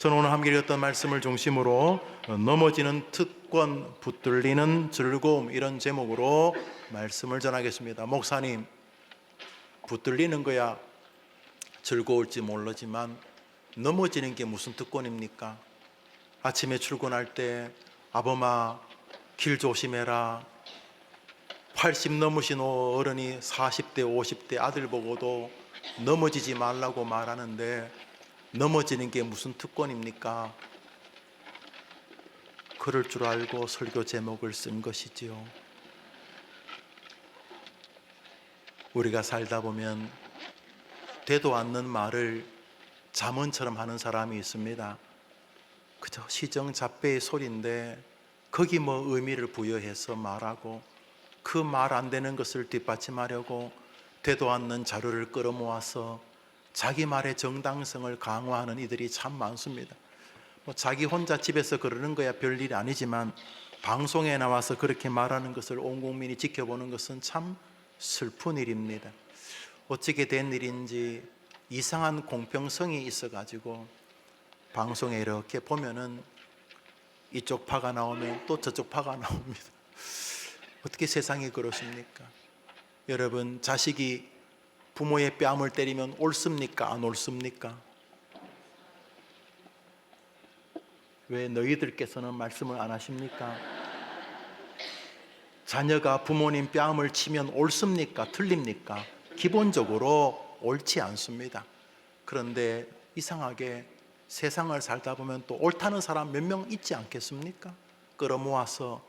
저는 오늘 함께 읽었던 말씀을 중심으로 넘어지는 특권, 붙들리는 즐거움, 이런 제목으로 말씀을 전하겠습니다. 목사님, 붙들리는 거야 즐거울지 모르지만 넘어지는 게 무슨 특권입니까? 아침에 출근할 때 아범아 길 조심해라. 80 넘으신 어른이 40대 50대 아들 보고도 넘어지지 말라고 말하는데 넘어지는 게 무슨 특권입니까? 그럴 줄 알고 설교 제목을 쓴 것이지요. 우리가 살다 보면 되도 않는 말을 잠언처럼 하는 사람이 있습니다. 그저 시정잡배의 소리인데 거기 뭐 의미를 부여해서 말하고 그 말 안 되는 것을 뒷받침하려고 되도 않는 자료를 끌어모아서 자기 말의 정당성을 강화하는 이들이 참 많습니다. 자기 혼자 집에서 그러는 거야 별일이 아니지만 방송에 나와서 그렇게 말하는 것을 온 국민이 지켜보는 것은 참 슬픈 일입니다. 어떻게 된 일인지 이상한 공평성이 있어가지고 방송에 이렇게 보면은 이쪽 파가 나오면 또 저쪽 파가 나옵니다. 어떻게 세상이 그렇습니까? 여러분, 자식이 부모의 뺨을 때리면 옳습니까? 안 옳습니까? 왜 너희들께서는 말씀을 안 하십니까? 자녀가 부모님 뺨을 치면 옳습니까? 틀립니까? 기본적으로 옳지 않습니다. 그런데 이상하게 세상을 살다 보면 또 옳다는 사람 몇 명 있지 않겠습니까? 끌어모아서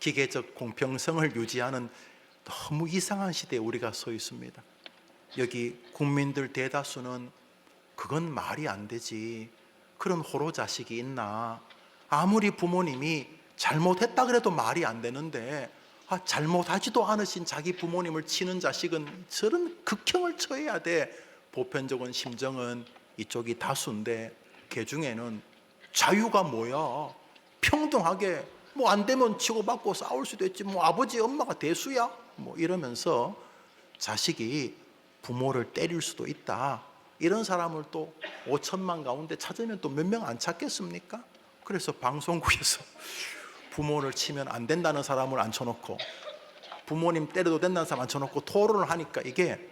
기계적 공평성을 유지하는 너무 이상한 시대에 우리가 서 있습니다. 여기 국민들 대다수는 그건 말이 안 되지, 그런 호로 자식이 있나, 아무리 부모님이 잘못했다 그래도 말이 안 되는데 잘못하지도 않으신 자기 부모님을 치는 자식은 저런 극형을 처해야 돼. 보편적인 심정은 이쪽이 다수인데 그 중에는 자유가 뭐야, 평등하게 뭐 안 되면 치고받고 싸울 수도 있지, 뭐 아버지 엄마가 대수야, 뭐 이러면서 자식이 부모를 때릴 수도 있다. 이런 사람을 또 5천만 가운데 찾으면 또 몇 명 안 찾겠습니까? 그래서 방송국에서 부모를 치면 안 된다는 사람을 앉혀놓고 부모님 때려도 된다는 사람 앉혀놓고 토론을 하니까 이게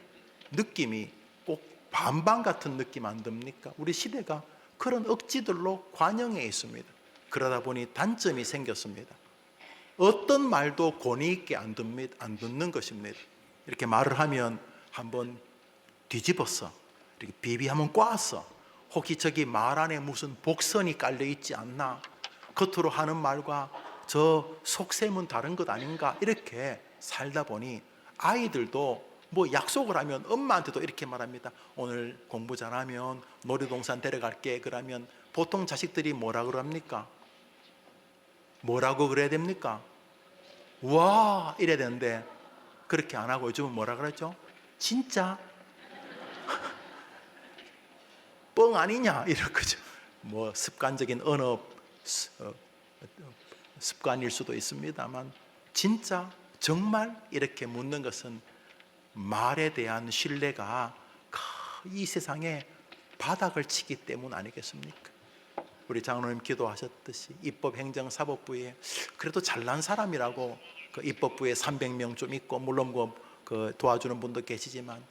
느낌이 꼭 반반 같은 느낌 안 듭니까? 우리 시대가 그런 억지들로 관영해 있습니다. 그러다 보니 단점이 생겼습니다. 어떤 말도 권위 있게 안 듣는 것입니다. 이렇게 말을 하면 한번 뒤집었어, 이렇게 비비 한번 꽈서 혹시 저기 말 안에 무슨 복선이 깔려 있지 않나, 겉으로 하는 말과 저 속셈은 다른 것 아닌가, 이렇게 살다 보니 아이들도 뭐 약속을 하면 엄마한테도 이렇게 말합니다. 오늘 공부 잘하면 놀이동산 데려갈게. 그러면 보통 자식들이 뭐라 그럽니까? 뭐라고 그래야 됩니까? 와 이래야 되는데 그렇게 안 하고 요즘은 뭐라 그러죠? 진짜? 뻥 아니냐 이럴 거죠. 뭐 습관적인 언어 습관일 수도 있습니다만 진짜? 정말? 이렇게 묻는 것은 말에 대한 신뢰가 이 세상에 바닥을 치기 때문 아니겠습니까? 우리 장로님 기도하셨듯이 입법행정사법부에 그래도 잘난 사람이라고 그 입법부에 300명 좀 있고, 물론 그 도와주는 분도 계시지만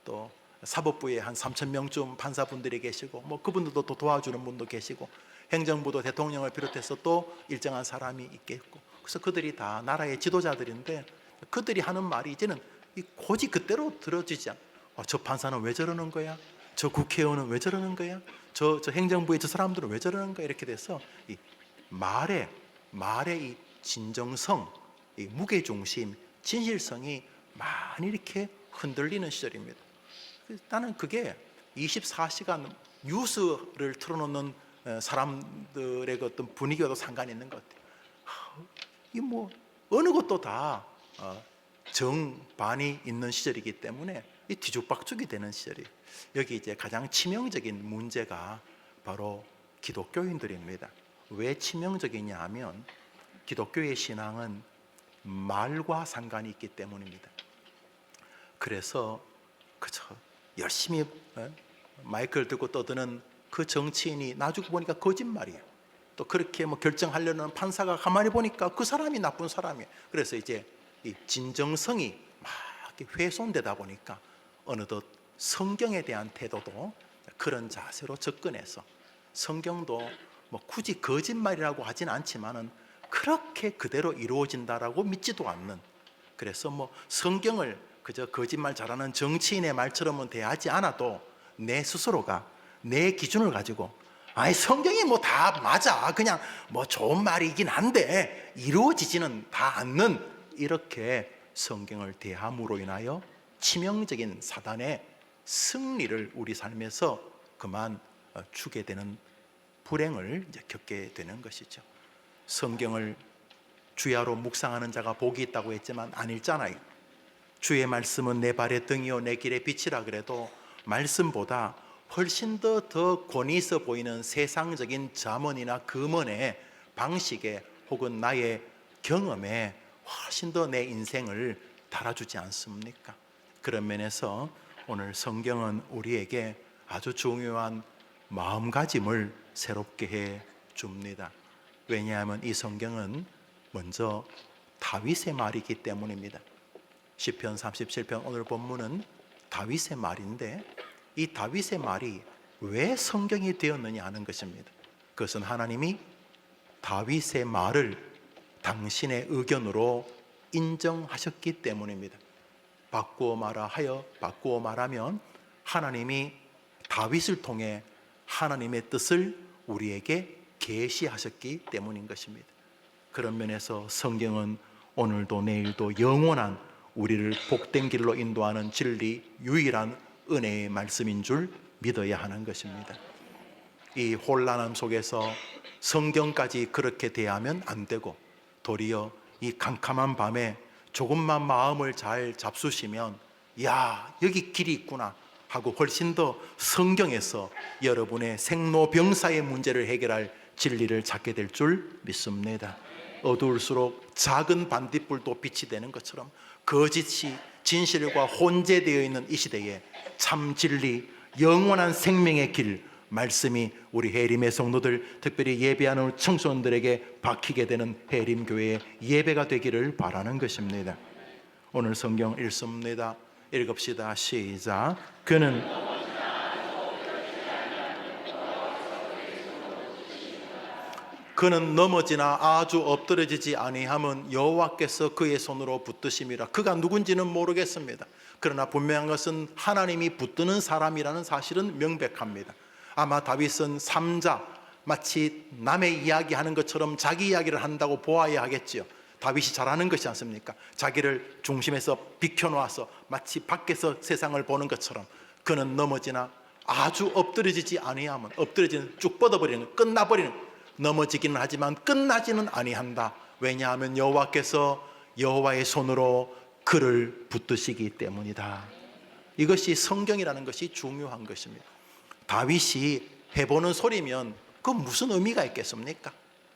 또 사법부에 한 3,000명쯤 판사분들이 계시고, 뭐 그분들도 또 도와주는 분도 계시고, 행정부도 대통령을 비롯해서 또 일정한 사람이 있겠고, 그래서 그들이 다 나라의 지도자들인데 그들이 하는 말이 이제는 고지 그대로 들어지지 않아. 저 판사는 왜 저러는 거야? 저 국회의원은 왜 저러는 거야? 저 행정부의 저 사람들은 왜 저러는 거야? 이렇게 돼서 이 말의 이 진정성, 이 무게중심, 진실성이 많이 이렇게 흔들리는 시절입니다. 나는 그게 24시간 뉴스를 틀어놓는 사람들의 그 어떤 분위기와도 상관이 있는 것 같아요. 이 뭐 어느 것도 다 정반이 있는 시절이기 때문에 이 뒤죽박죽이 되는 시절이에요. 여기 이제 가장 치명적인 문제가 바로 기독교인들입니다. 왜 치명적이냐 하면 기독교의 신앙은 말과 상관이 있기 때문입니다. 그래서 그저 열심히 마이크를 들고 떠드는 그 정치인이 나중에 보니까 거짓말이에요. 또 그렇게 뭐 결정하려는 판사가 가만히 보니까 그 사람이 나쁜 사람이에요. 그래서 이제 이 진정성이 막 이렇게 훼손되다 보니까 어느덧 성경에 대한 태도도 그런 자세로 접근해서, 성경도 뭐 굳이 거짓말이라고 하진 않지만은 그렇게 그대로 이루어진다라고 믿지도 않는, 그래서 뭐 성경을 그저 거짓말 잘하는 정치인의 말처럼은 대하지 않아도 내 스스로가 내 기준을 가지고 아니 성경이 뭐 다 맞아, 그냥 뭐 좋은 말이긴 한데 이루어지지는 다 않는, 이렇게 성경을 대함으로 인하여 치명적인 사단의 승리를 우리 삶에서 그만 주게 되는 불행을 이제 겪게 되는 것이죠. 성경을 주야로 묵상하는 자가 복이 있다고 했지만 안 읽잖아요. 주의 말씀은 내 발의 등이요 내 길의 빛이라 그래도 말씀보다 훨씬 더 권위 있어 보이는 세상적인 자문이나 금언의 방식에 혹은 나의 경험에 훨씬 더 내 인생을 달아주지 않습니까? 그런 면에서 오늘 성경은 우리에게 아주 중요한 마음가짐을 새롭게 해 줍니다. 왜냐하면 이 성경은 먼저 다윗의 말이기 때문입니다. 시편 37편 오늘 본문은 다윗의 말인데, 이 다윗의 말이 왜 성경이 되었느냐 하는 것입니다. 그것은 하나님이 다윗의 말을 당신의 의견으로 인정하셨기 때문입니다. 바꾸어 말하 하여 바꾸어 말하면 하나님이 다윗을 통해 하나님의 뜻을 우리에게 계시하셨기 때문인 것입니다. 그런 면에서 성경은 오늘도 내일도 영원한 우리를 복된 길로 인도하는 진리, 유일한 은혜의 말씀인 줄 믿어야 하는 것입니다. 이 혼란함 속에서 성경까지 그렇게 대하면 안 되고, 도리어 이 캄캄한 밤에 조금만 마음을 잘 잡수시면 야, 여기 길이 있구나 하고 훨씬 더 성경에서 여러분의 생로병사의 문제를 해결할 진리를 찾게 될 줄 믿습니다. 어두울수록 작은 반딧불도 빛이 되는 것처럼 거짓이 진실과 혼재되어 있는 이 시대에 참 진리, 영원한 생명의 길, 말씀이 우리 해림의 성도들, 특별히 예배하는 청소년들에게 박히게 되는 해림교회의 예배가 되기를 바라는 것입니다. 오늘 성경 읽습니다. 읽읍시다. 시작. 그는 넘어지나 아주 엎드러지지 아니함은 여호와께서 그의 손으로 붙드심이라. 그가 누군지는 모르겠습니다. 그러나 분명한 것은 하나님이 붙드는 사람이라는 사실은 명백합니다. 아마 다윗은 삼자, 마치 남의 이야기하는 것처럼 자기 이야기를 한다고 보아야 하겠지요. 다윗이 잘하는 것이 않습니까? 자기를 중심에서 비켜놓아서 마치 밖에서 세상을 보는 것처럼 그는 넘어지나 아주 엎드러지지 아니하면, 엎드러지는 쭉 뻗어버리는, 끝나버리는, 넘어지기는 하지만 끝나지는 아니한다. 왜냐하면 여호와께서 여호와의 손으로 그를 붙드시기 때문이다. 이것이 성경이라는 것이 중요한 것입니다. 다윗이 해보는 소리면 그 무슨 의미가 있겠습니까?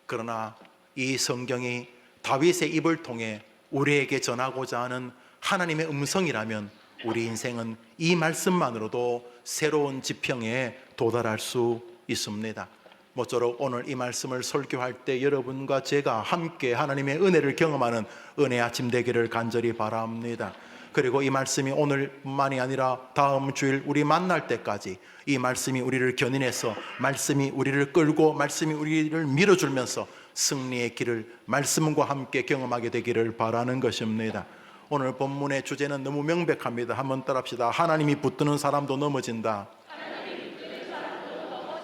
그러나 이 성경이 다윗의 입을 통해 우리에게 전하고자 하는 하나님의 음성이라면 우리 인생은 이 말씀만으로도 새로운 지평에 도달할 수 있습니다. 모쪼록 오늘 이 말씀을 설교할 때 여러분과 제가 함께 하나님의 은혜를 경험하는 은혜 아침 되기를 간절히 바랍니다. 그리고 이 말씀이 오늘뿐만이 아니라 다음 주일 우리 만날 때까지 이 말씀이 우리를 견인해서, 말씀이 우리를 끌고, 말씀이 우리를 밀어주면서 승리의 길을 말씀과 함께 경험하게 되기를 바라는 것입니다. 오늘 본문의 주제는 너무 명백합니다. 한번 따라합시다. 하나님이 붙드는 사람도 넘어진다.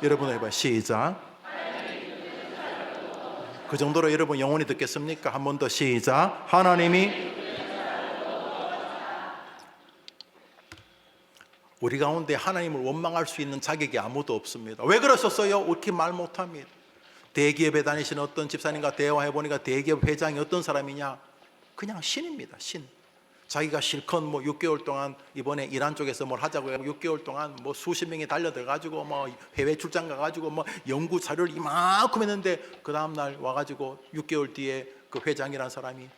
여러분 해봐요. 시작. 그 정도로 여러분 영원히 듣겠습니까? 한 번 더 시작. 하나님이 우리 가운데 하나님을 원망할 수 있는 자격이 아무도 없습니다. 왜 그러셨어요? 이렇게 말 못합니다. 대기업에 다니시는 어떤 집사님과 대화해보니까 대기업 회장이 어떤 사람이냐? 그냥 신입니다. 신. 자기가 실컷 뭐 6개월 동안 이번에 이란 쪽에서 뭘 하자고 해서 6개월 동안 뭐 수십 명이 달려들어가지고 뭐 해외 출장 가가지고 뭐 연구 자료를 이만큼 했는데 그 다음날 와가지고 6개월 뒤에 그 회장이라는 사람이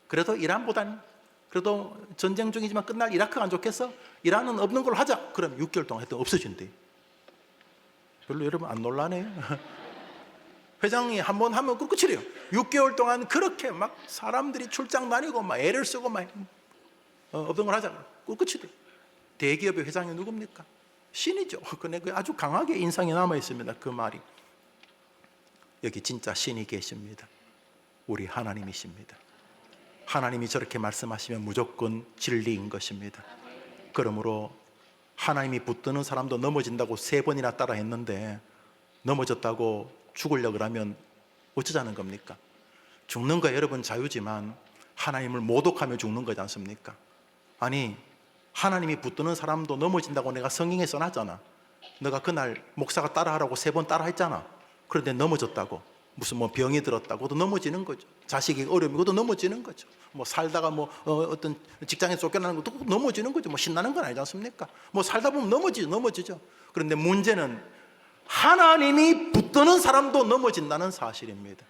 그래도 이란보다는 그래도 전쟁 중이지만 끝날 이라크가 안 좋겠어? 이란은 없는 걸로 하자. 그럼 6개월 동안 했더니 없어진대. 별로 여러분 안 놀라네요. 회장이 한 번 하면 그 끝이래요. 6개월 동안 그렇게 막 사람들이 출장 다니고 막 애를 쓰고 막 없던 걸 하잖아요. 그 끝이래요. 대기업의 회장이 누굽니까? 신이죠. 근데 그 아주 강하게 인상이 남아 있습니다. 그 말이. 여기 진짜 신이 계십니다. 우리 하나님이십니다. 하나님이 저렇게 말씀하시면 무조건 진리인 것입니다. 그러므로 하나님이 붙드는 사람도 넘어진다고 3번이나 따라 했는데 넘어졌다고 죽으려고 그러면 어쩌자는 겁니까? 죽는 거 여러분 자유지만 하나님을 모독하며 죽는 거지 않습니까? 아니, 하나님이 붙드는 사람도 넘어진다고 내가 성경에 써놨잖아. 너가 그날 목사가 따라하라고 3번 따라 했잖아. 그런데 넘어졌다고. 무슨 뭐 병이 들었다고 도 넘어지는 거죠. 자식이 어려움이 것도 넘어지는 거죠. 뭐 살다가 어떤 직장에 쫓겨나는 것도 넘어지는 거죠. 뭐 신나는 건 아니지 않습니까? 뭐 살다 보면 넘어지죠. 그런데 문제는 하나님이 붙드는 사람도 넘어진다는 사실입니다.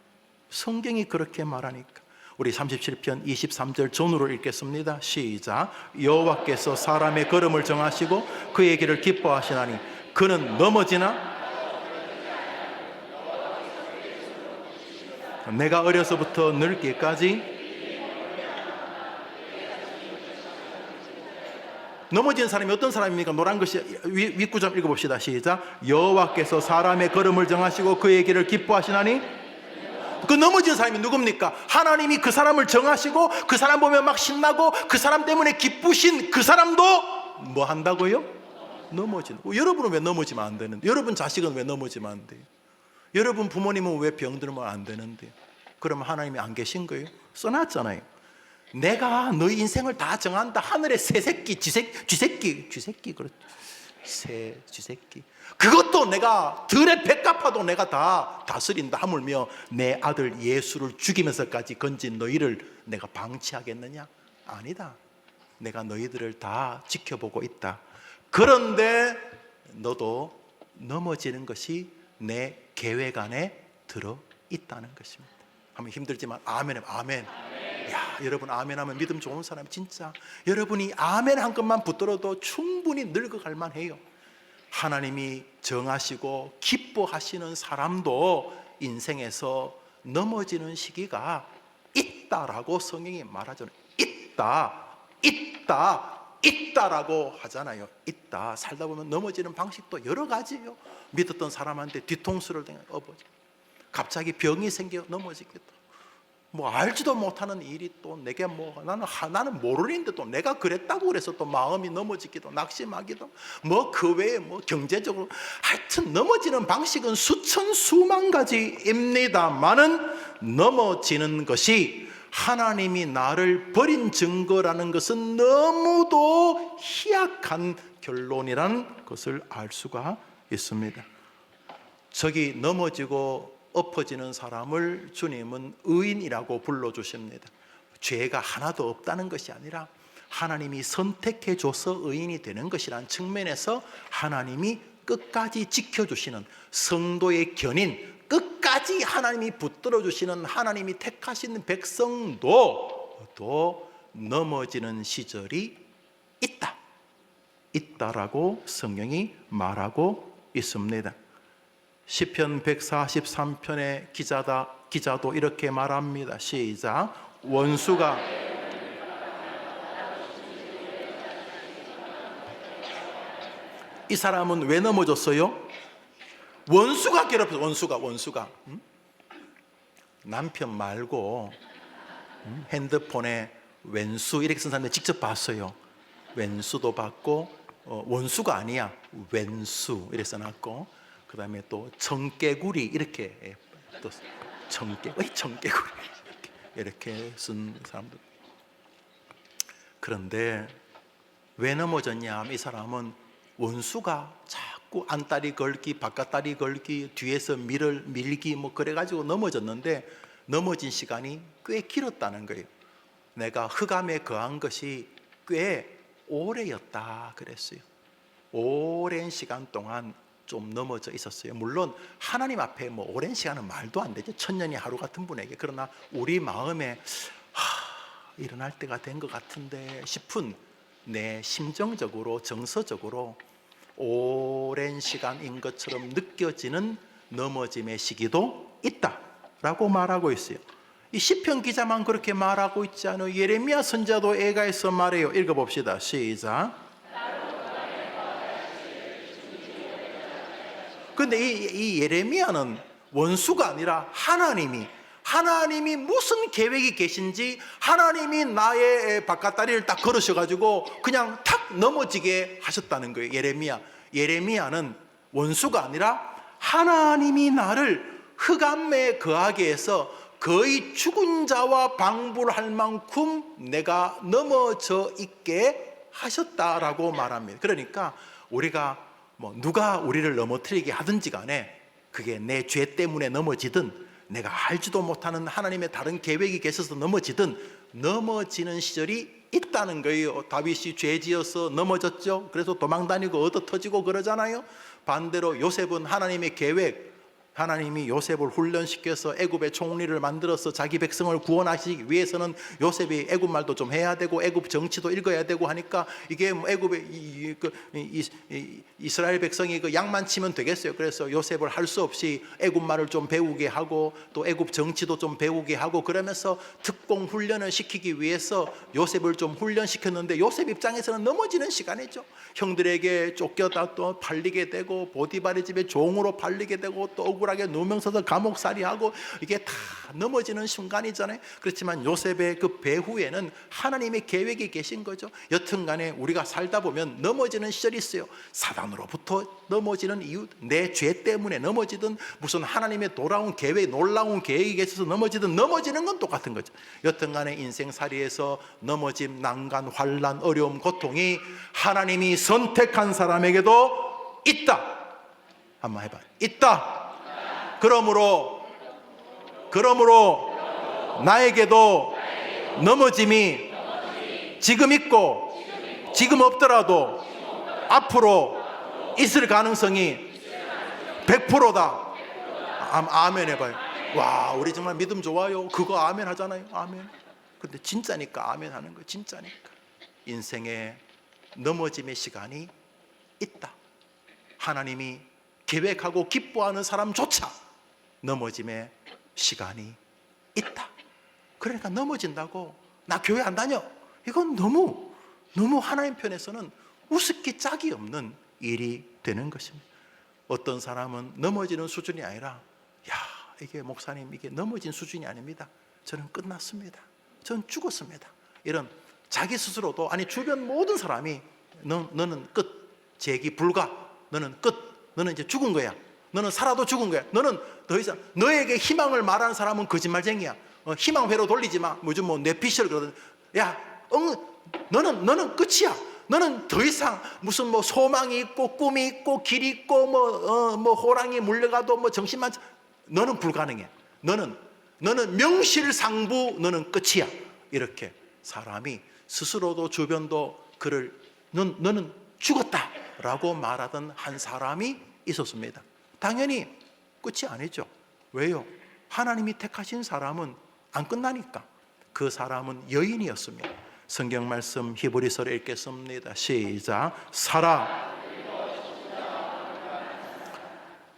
성경이 그렇게 말하니까. 우리 37편 23절 전으로 읽겠습니다. 시작. 여호와께서 사람의 걸음을 정하시고 그의 길을 기뻐하시나니 그는 넘어지나 내가 어려서부터 늙기까지. 넘어진 사람이 어떤 사람입니까? 노란 글씨 윗구절 읽어봅시다. 시작. 여호와께서 사람의 걸음을 정하시고 그의 길을 기뻐하시나니. 그 넘어진 사람이 누굽니까? 하나님이 그 사람을 정하시고 그 사람 보면 막 신나고 그 사람 때문에 기쁘신 그 사람도 뭐 한다고요? 넘어지는. 여러분은 왜 넘어지면 안 되는데? 여러분 자식은 왜 넘어지면 안 돼요? 여러분 부모님은 왜 병들면 안 되는데? 그러면 하나님이 안 계신 거예요? 써놨잖아요. 내가 너희 인생을 다 정한다. 하늘의 새새끼, 쥐새끼, 그렇죠. 쥐새끼. 그것도 내가 들의 백합화도 내가 다 다스린다. 하물며 내 아들 예수를 죽이면서까지 건진 너희를 내가 방치하겠느냐? 아니다. 내가 너희들을 다 지켜보고 있다. 그런데 너도 넘어지는 것이 내 계획 안에 들어 있다는 것입니다. 하면 힘들지만 아멘. 야, 여러분 아멘 하면 믿음 좋은 사람 진짜 여러분이 아멘 한 것만 붙들어도 충분히 늙어갈 만해요. 하나님이 정하시고 기뻐하시는 사람도 인생에서 넘어지는 시기가 있다라고 성경이 말하죠. 있다라고 하잖아요. 있다. 살다 보면 넘어지는 방식도 여러 가지예요. 믿었던 사람한테 뒤통수를 엎어져. 갑자기 병이 생겨 넘어지기도. 뭐 알지도 못하는 일이 또 내게 나는 모르는데 또 내가 그랬다고 그래서 또 마음이 넘어지기도 낙심하기도 그 외에 경제적으로 하여튼 넘어지는 방식은 수만 가지입니다만은 넘어지는 것이 하나님이 나를 버린 증거라는 것은 너무도 희약한 결론이라는 것을 알 수가 있습니다. 저기 넘어지고 엎어지는 사람을 주님은 의인이라고 불러주십니다. 죄가 하나도 없다는 것이 아니라 하나님이 선택해 줘서 의인이 되는 것이라는 측면에서 하나님이 끝까지 지켜주시는 성도의 견인, 끝까지 하나님이 붙들어 주시는 하나님이 택하신 백성도 또 넘어지는 시절이 있다라고 성경이 말하고 있습니다. 시편 143편의 기자도 이렇게 말합니다. 시작. 원수가 이 사람은 왜 넘어졌어요? 원수가 괴롭혔어요. 원수가 남편 말고 핸드폰에 왼수 이렇게 쓴 사람들 직접 봤어요. 왼수도 봤고 원수가 아니야 왼수 이렇게 써놨고 그 다음에 또 청개구리 이렇게 또 청개구리 이렇게 쓴 사람들. 그런데 왜 넘어졌냐 하면 이 사람은 원수가 자꾸 안다리 걸기 바깥다리 걸기 뒤에서 밀기 그래가지고 넘어졌는데 넘어진 시간이 꽤 길었다는 거예요. 내가 흑암에 거한 것이 꽤 오래였다 그랬어요. 오랜 시간 동안 좀 넘어져 있었어요. 물론 하나님 앞에 오랜 시간은 말도 안 되죠. 천년이 하루 같은 분에게. 그러나 우리 마음에 일어날 때가 된 것 같은데 싶은 내 심정적으로 정서적으로 오랜 시간인 것처럼 느껴지는 넘어짐의 시기도 있다라고 말하고 있어요. 이 시편 기자만 그렇게 말하고 있지 않아요. 예레미야 선지자도 애가해서 말해요. 읽어봅시다. 시작. 근데 이 예레미야는 원수가 아니라 하나님이 무슨 계획이 계신지, 하나님이 나의 바깥다리를 딱 걸으셔가지고 그냥 탁 넘어지게 하셨다는 거예요. 예레미야는 원수가 아니라 하나님이 나를 흑암에 거하게 해서 거의 죽은 자와 방불할 만큼 내가 넘어져 있게 하셨다라고 말합니다. 그러니까 우리가 누가 우리를 넘어뜨리게 하든지 간에 그게 내 죄 때문에 넘어지든 내가 알지도 못하는 하나님의 다른 계획이 계셔서 넘어지든 넘어지는 시절이 있다는 거예요. 다윗이 죄 지어서 넘어졌죠. 그래서 도망다니고 얻어 터지고 그러잖아요. 반대로 요셉은 하나님의 계획, 하나님이 요셉을 훈련시켜서 애굽의 총리를 만들어서 자기 백성을 구원하시기 위해서는 요셉이 애굽 말도 좀 해야 되고 애굽 정치도 읽어야 되고 하니까 이게 애굽의 이스라엘 백성이 그 양만 치면 되겠어요. 그래서 요셉을 할 수 없이 애굽 말을 좀 배우게 하고 또 애굽 정치도 좀 배우게 하고 그러면서 특공 훈련을 시키기 위해서 요셉을 좀 훈련시켰는데 요셉 입장에서는 넘어지는 시간이죠. 형들에게 쫓겨다 또 팔리게 되고 보디발의 집에 종으로 팔리게 되고 또 억울하게 누명서서 감옥살이하고 이게 다 넘어지는 순간이잖아요. 그렇지만 요셉의 그 배후에는 하나님의 계획이 계신 거죠. 여튼간에 우리가 살다 보면 넘어지는 시절이 있어요. 사단으로부터 넘어지는 이유, 내 죄 때문에 넘어지든 무슨 하나님의 돌아온 계획, 놀라운 계획이 계셔서 넘어지든 넘어지는 건 똑같은 거죠. 여튼간에 인생살이에서 넘어짐, 난간, 환난, 어려움, 고통이 하나님이 선택한 사람에게도 있다. 한번 해봐요. 있다. 그러므로 나에게도 넘어짐이 지금 있고 지금 없더라도 앞으로 있을 가능성이 100%다. 아멘 해봐요. 와, 우리 정말 믿음 좋아요. 그거 아멘 하잖아요. 아멘. 근데 진짜니까 아멘 하는 거예요. 진짜니까. 인생에 넘어짐의 시간이 있다. 하나님이 계획하고 기뻐하는 사람조차 넘어짐의 시간이 있다. 그러니까 넘어진다고 나 교회 안 다녀, 이건 너무 하나님 편에서는 우습기 짝이 없는 일이 되는 것입니다. 어떤 사람은 넘어지는 수준이 아니라 이게 목사님 이게 넘어진 수준이 아닙니다. 저는 끝났습니다. 저는 죽었습니다. 이런 자기 스스로도 아니 주변 모든 사람이 너는 끝, 재기 불가, 너는 끝, 너는 이제 죽은 거야. 너는 살아도 죽은 거야. 너는 더 이상 너에게 희망을 말하는 사람은 거짓말쟁이야. 희망회로 돌리지 마. 요즘 뇌피셜 그러거든. 너는 끝이야. 너는 더 이상 무슨 소망이 있고 꿈이 있고 길이 있고 호랑이 물려가도 정신만 너는 불가능해. 너는 명실상부 너는 끝이야. 이렇게 사람이 스스로도 주변도 그를 너는 죽었다라고 말하던 한 사람이 있었습니다. 당연히 끝이 아니죠. 왜요? 하나님이 택하신 사람은 안 끝나니까. 그 사람은 여인이었습니다. 성경 말씀 히브리서를 읽겠습니다. 시작.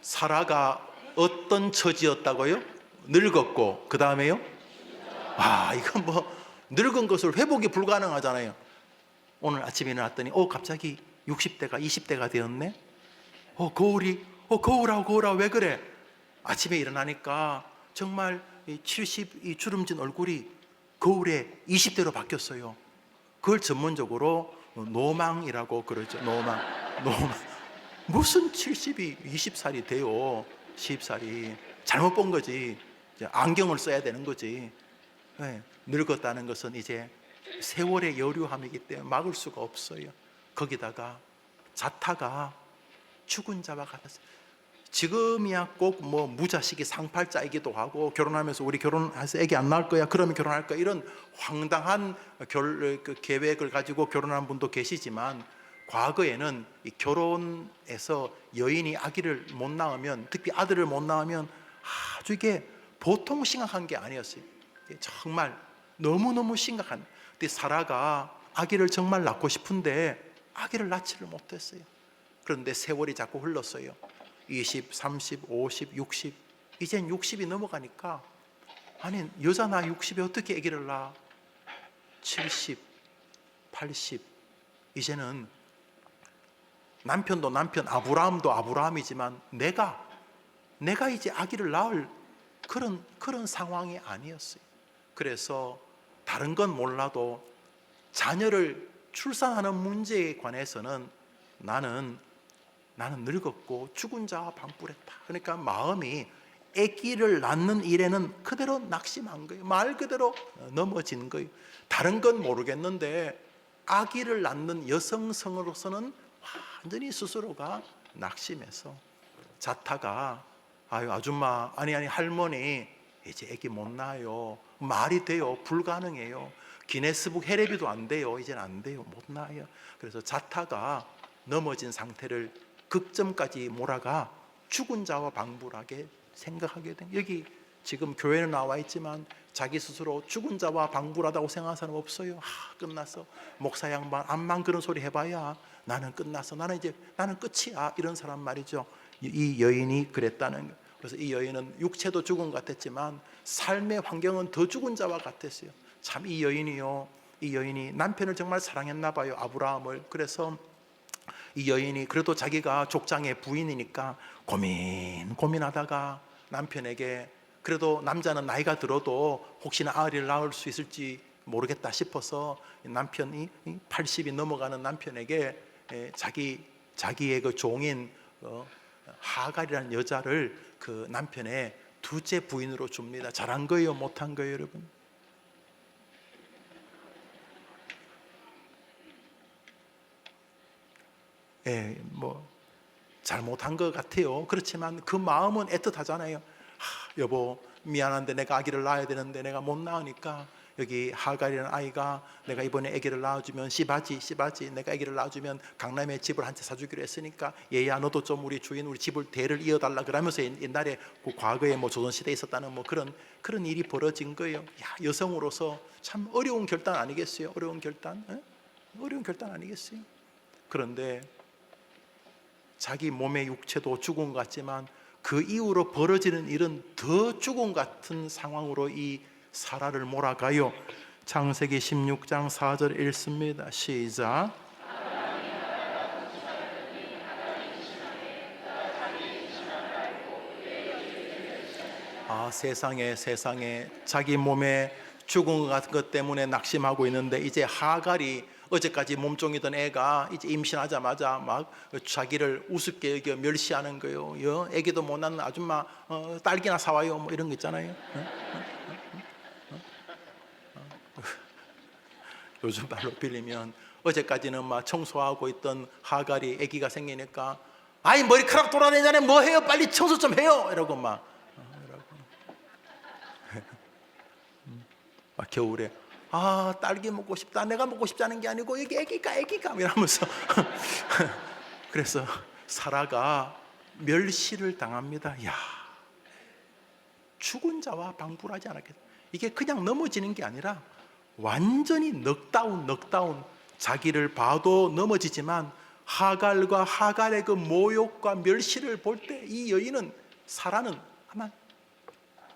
사라가 어떤 처지였다고요? 늙었고 그 다음에요? 이건 늙은 것을 회복이 불가능하잖아요. 오늘 아침에 일어났더니 갑자기 60대가 20대가 되었네. 거울아 왜 그래? 아침에 일어나니까 정말 70 주름진 얼굴이 거울에 20대로 바뀌었어요. 그걸 전문적으로 노망이라고 그러죠. 노망. 무슨 70이 20살이 돼요. 10살이 잘못 본 거지. 안경을 써야 되는 거지. 늙었다는 것은 이제 세월의 여류함이기 때문에 막을 수가 없어요. 거기다가 자타가 죽은 자와 같았어요. 지금이야 꼭 무자식이 상팔자이기도 하고 결혼하면서 우리 결혼해서 애기 안 낳을 거야 그러면 결혼할 거야 이런 황당한 계획을 가지고 결혼한 분도 계시지만 과거에는 이 결혼해서 여인이 아기를 못 낳으면 특히 아들을 못 낳으면 아주 이게 보통 심각한 게 아니었어요. 정말 너무너무 심각한. 근데 사라가 아기를 정말 낳고 싶은데 아기를 낳지를 못했어요. 그런데 세월이 자꾸 흘렀어요. 20, 30, 50, 60, 이젠 60이 넘어가니까 아니 여자 나이 60에 어떻게 아기를 낳아? 70, 80, 이제는 남편도 남편, 아브라함도 아브라함이지만 내가 이제 아기를 낳을 그런 상황이 아니었어요. 그래서 다른 건 몰라도 자녀를 출산하는 문제에 관해서는 나는 늙었고 죽은 자와 방불했다. 그러니까 마음이 아기를 낳는 일에는 그대로 낙심한 거예요. 말 그대로 넘어진 거예요. 다른 건 모르겠는데 아기를 낳는 여성성으로서는 완전히 스스로가 낙심해서 자타가 아유 아줌마 아니 할머니 이제 아기 못 낳아요. 말이 돼요? 불가능해요. 기네스북 해레비도 안 돼요. 이제는 안 돼요. 못 낳아요. 그래서 자타가 넘어진 상태를 극점까지 몰아가 죽은 자와 방불하게 생각하게 된. 여기 지금 교회는 나와 있지만 자기 스스로 죽은 자와 방불하다고 생각하는 사람 없어요. 끝났어. 목사 양반 암만 그런 소리 해봐야 나는 끝났어. 나는 끝이야. 이런 사람 말이죠. 이 여인이 그랬다는 거. 그래서 이 여인은 육체도 죽은 것 같았지만 삶의 환경은 더 죽은 자와 같았어요. 참 이 여인이 남편을 정말 사랑했나 봐요. 아브라함을. 그래서 이 여인이 그래도 자기가 족장의 부인이니까 고민하다가 남편에게 그래도 남자는 나이가 들어도 혹시나 아이를 낳을 수 있을지 모르겠다 싶어서 남편이 80이 넘어가는 남편에게 자기의 그 종인 하갈이라는 여자를 그 남편의 둘째 부인으로 줍니다. 잘한 거예요, 못한 거예요, 여러분? 뭐 잘못한 것 같아요. 그렇지만 그 마음은 애틋하잖아요. 여보 미안한데 내가 아기를 낳아야 되는데 내가 못 낳으니까 여기 하갈이라는 아이가 내가 이번에 아기를 낳아주면 씨바지 내가 아기를 낳아주면 강남에 집을 한 채 사주기로 했으니까 얘야 너도 좀 우리 주인 우리 집을 대를 이어달라 그러면서 옛날에 그 과거에 뭐 조선시대에 있었다는 뭐 그런 일이 벌어진 거예요. 여성으로서 참 어려운 결단 아니겠어요? 어려운 결단 아니겠어요? 그런데 자기 몸의 육체도 죽은 것 같지만 그 이후로 벌어지는 일은 더 죽은 같은 상황으로 이 사라를 몰아가요. 창세기 16장 4절 읽습니다. 시작. 세상에 자기 몸에 죽은 것 같은 것 때문에 낙심하고 있는데 이제 하갈이 어제까지 몸종이던 애가 이제 임신하자마자 막 자기를 우습게 여겨 멸시하는 거예요. 애기도 못 낳는 아줌마 딸기나 사와요 뭐 이런 거 있잖아요. 요즘 말로 빌리면 어제까지는 막 청소하고 있던 하갈이 애기가 생기니까 아이 머리카락 돌아내냐네 뭐 해요 빨리 청소 좀 해요 이러고 막 겨울에 딸기 먹고 싶다. 내가 먹고 싶다는 게 아니고 여기 애기가 이러면서 그래서 사라가 멸시를 당합니다. 죽은 자와 방불하지 않았겠다. 이게 그냥 넘어지는 게 아니라 완전히 넉다운 자기를 봐도 넘어지지만 하갈과 하갈의 그 모욕과 멸시를 볼 때 이 여인은 사라는 아마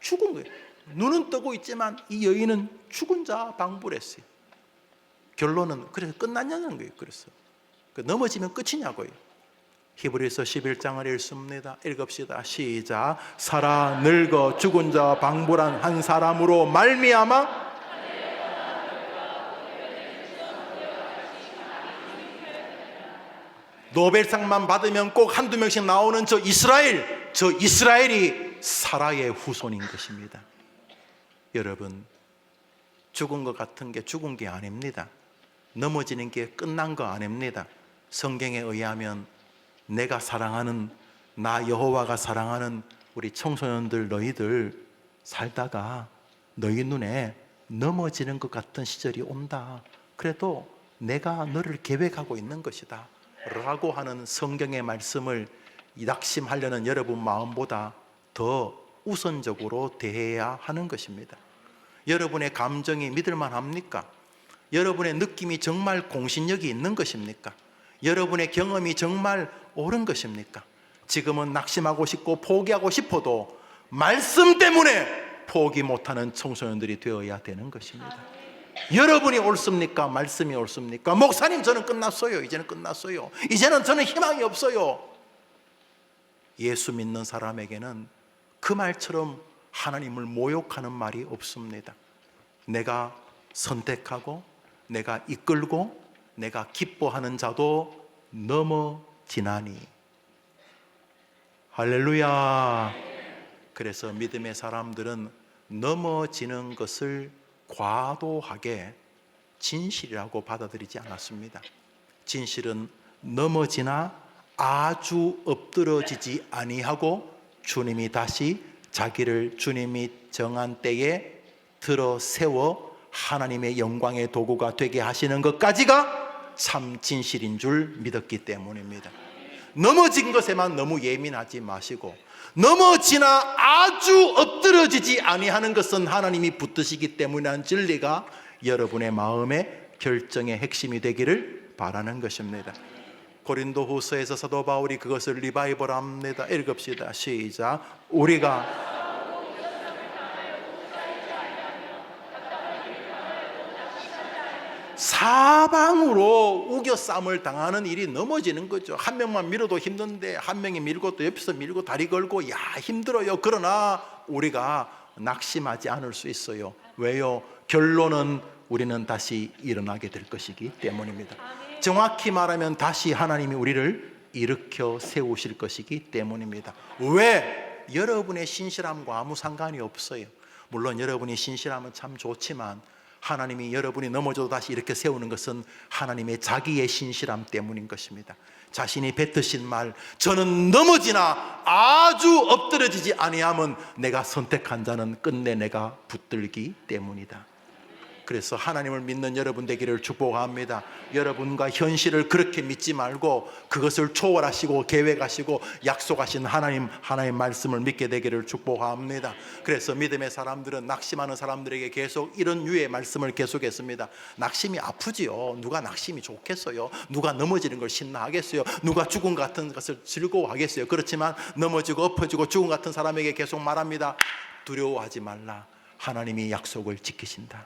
죽은 거예요. 눈은 뜨고 있지만 이 여인은 죽은 자 방불했어요. 결론은 그래서 끝났냐는 거예요. 그래서 넘어지면 끝이냐고요. 히브리서 11장을 읽습니다. 읽읍시다. 시작. 사라 늙어 죽은 자 방불한 한 사람으로 말미암아 노벨상만 받으면 꼭 한두 명씩 나오는 저 이스라엘이 사라의 후손인 것입니다. 여러분, 죽은 것 같은 게 죽은 게 아닙니다. 넘어지는 게 끝난 거 아닙니다. 성경에 의하면 내가 사랑하는, 나 여호와가 사랑하는 우리 청소년들 너희들 살다가 너희 눈에 넘어지는 것 같은 시절이 온다. 그래도 내가 너를 계획하고 있는 것이다 라고 하는 성경의 말씀을 낙심하려는 여러분 마음보다 더 우선적으로 대해야 하는 것입니다. 여러분의 감정이 믿을만 합니까? 여러분의 느낌이 정말 공신력이 있는 것입니까? 여러분의 경험이 정말 옳은 것입니까? 지금은 낙심하고 싶고 포기하고 싶어도 말씀 때문에 포기 못하는 청소년들이 되어야 되는 것입니다. 여러분이 옳습니까? 말씀이 옳습니까? 목사님, 저는 끝났어요. 이제는 끝났어요. 이제는 저는 희망이 없어요. 예수 믿는 사람에게는 그 말처럼 하나님을 모욕하는 말이 없습니다. 내가 선택하고 내가 이끌고 내가 기뻐하는 자도 넘어지나니. 할렐루야. 그래서 믿음의 사람들은 넘어지는 것을 과도하게 진실이라고 받아들이지 않았습니다. 진실은 넘어지나 아주 엎드러지지 아니하고 주님이 다시 자기를 주님이 정한 때에 들어 세워 하나님의 영광의 도구가 되게 하시는 것까지가 참 진실인 줄 믿었기 때문입니다. 넘어진 것에만 너무 예민하지 마시고, 넘어지나 아주 엎드러지지 아니하는 것은 하나님이 붙드시기 때문이라는 진리가 여러분의 마음의 결정의 핵심이 되기를 바라는 것입니다. 고린도후서에서 사도 바울이 그것을 리바이벌합니다. 읽읍시다. 시작. 우리가 사방으로 우겨쌈을 당하는 일이 넘어지는 거죠. 한 명만 밀어도 힘든데 한 명이 밀고 또 옆에서 밀고 다리 걸고, 야, 힘들어요. 그러나 우리가 낙심하지 않을 수 있어요. 왜요? 결론은 우리는 다시 일어나게 될 것이기 때문입니다. 정확히 말하면 다시 하나님이 우리를 일으켜 세우실 것이기 때문입니다. 왜? 여러분의 신실함과 아무 상관이 없어요. 물론 여러분이 신실함은 참 좋지만 하나님이 여러분이 넘어져도 다시 이렇게 세우는 것은 하나님의 자기의 신실함 때문인 것입니다. 자신이 뱉으신 말, 저는 넘어지나 아주 엎드러지지 아니함은 내가 선택한 자는 끝내 내가 붙들기 때문이다. 그래서 하나님을 믿는 여러분 되기를 축복합니다. 여러분과 현실을 그렇게 믿지 말고 그것을 초월하시고 계획하시고 약속하신 하나님 말씀을 믿게 되기를 축복합니다. 그래서 믿음의 사람들은 낙심하는 사람들에게 계속 이런 유의 말씀을 계속했습니다. 낙심이 아프지요. 누가 낙심이 좋겠어요? 누가 넘어지는 걸 신나하겠어요? 누가 죽음 같은 것을 즐거워하겠어요? 그렇지만 넘어지고 엎어지고 죽음 같은 사람에게 계속 말합니다. 두려워하지 말라. 하나님이 약속을 지키신다.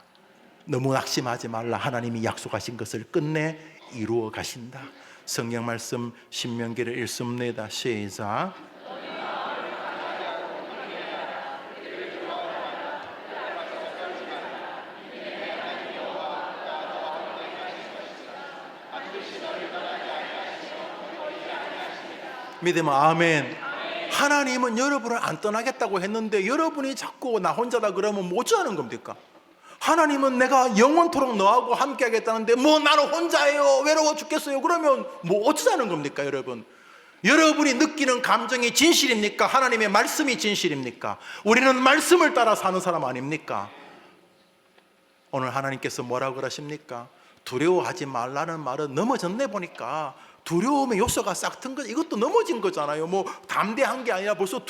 너무 낙심하지 말라. 하나님이 약속하신 것을 끝내 이루어 가신다. 성경 말씀 신명기를 읽습니다. 시작. 믿으면 아멘. 하나님은 여러분을 안 떠나겠다고 했는데 여러분이 자꾸 나 혼자다 그러면 뭐 어쩌자는 겁니까? 하나님은 내가 영원토록 너하고 함께 하겠다는데 뭐 나는 혼자예요, 외로워 죽겠어요, 그러면 뭐 어쩌자는 겁니까? 여러분이 느끼는 감정이 진실입니까? 하나님의 말씀이 진실입니까? 우리는 말씀을 따라 사는 사람 아닙니까? 오늘 하나님께서 뭐라고 그러십니까? 두려워하지 말라는 말은 넘어졌네 보니까 두려움의 요소가 싹 튼 거, 이것도 넘어진 거잖아요. 뭐 담대한 게 아니라 벌써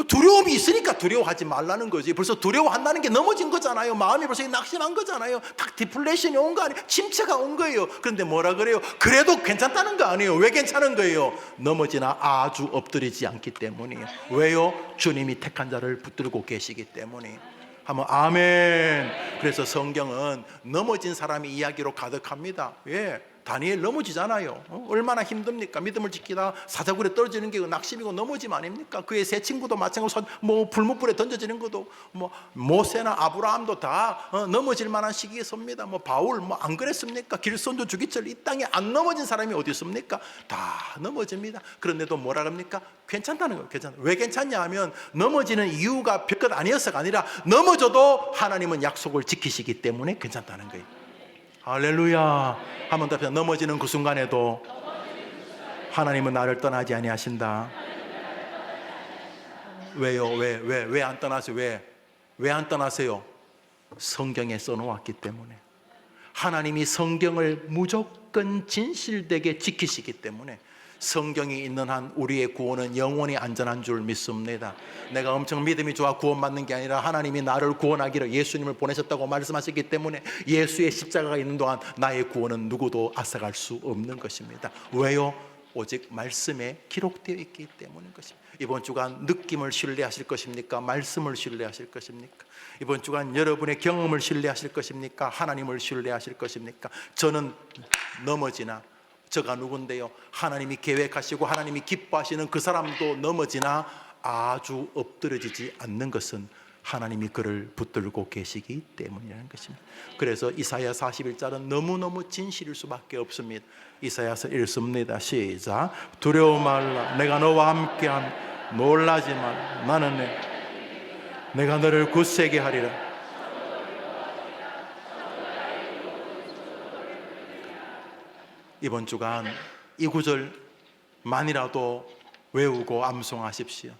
두려움이 있으니까 두려워하지 말라는 거지. 벌써 두려워한다는 게 넘어진 거잖아요. 마음이 벌써 낙심한 거잖아요. 딱 디플레이션이 온 거 아니에요. 침체가 온 거예요. 그런데 뭐라 그래요? 그래도 괜찮다는 거 아니에요. 왜 괜찮은 거예요? 넘어지나 아주 엎드리지 않기 때문이에요. 왜요? 주님이 택한 자를 붙들고 계시기 때문이에요. 한번 아멘. 그래서 성경은 넘어진 사람의 이야기로 가득합니다. 왜? 다니엘 넘어지잖아요. 얼마나 힘듭니까? 믿음을 지키다 사자굴에 떨어지는 게 낙심이고 넘어짐 아닙니까? 그의 세 친구도 마찬가지로 뭐 불못불에 던져지는 것도 뭐 모세나 아브라함도 다 넘어질 만한 시기에 섭니다. 뭐 바울 뭐 안 그랬습니까? 길손도 주기철 이 땅에 안 넘어진 사람이 어디 있습니까? 다 넘어집니다. 그런데도 뭐라 합니까? 괜찮다는 거예요. 괜찮아. 왜 괜찮냐 하면 넘어지는 이유가 별것 아니어서가 아니라 넘어져도 하나님은 약속을 지키시기 때문에 괜찮다는 거예요. 할렐루야. 한번 더 넘어지는 그 순간에도 하나님은 나를 떠나지 아니하신다. 왜요? 왜 안 떠나세요? 왜 안 떠나세요? 성경에 써놓았기 때문에. 하나님이 성경을 무조건 진실되게 지키시기 때문에 성경이 있는 한 우리의 구원은 영원히 안전한 줄 믿습니다. 내가 엄청 믿음이 좋아 구원받는 게 아니라 하나님이 나를 구원하기로 예수님을 보내셨다고 말씀하셨기 때문에 예수의 십자가가 있는 동안 나의 구원은 누구도 앗아갈 수 없는 것입니다. 왜요? 오직 말씀에 기록되어 있기 때문인 것입니다. 이번 주간 느낌을 신뢰하실 것입니까? 말씀을 신뢰하실 것입니까? 이번 주간 여러분의 경험을 신뢰하실 것입니까? 하나님을 신뢰하실 것입니까? 저는 넘어지나 저가 누군데요? 하나님이 계획하시고 하나님이 기뻐하시는 그 사람도 넘어지나 아주 엎드러지지 않는 것은 하나님이 그를 붙들고 계시기 때문이라는 것입니다. 그래서 이사야 41장은 너무너무 진실일 수밖에 없습니다. 이사야서 읽습니다. 시작. 두려워 말라. 내가 너와 함께함. 놀라지 말라. 나는 내가 너를 굳세게 하리라. 이번 주간 이 구절만이라도 외우고 암송하십시오.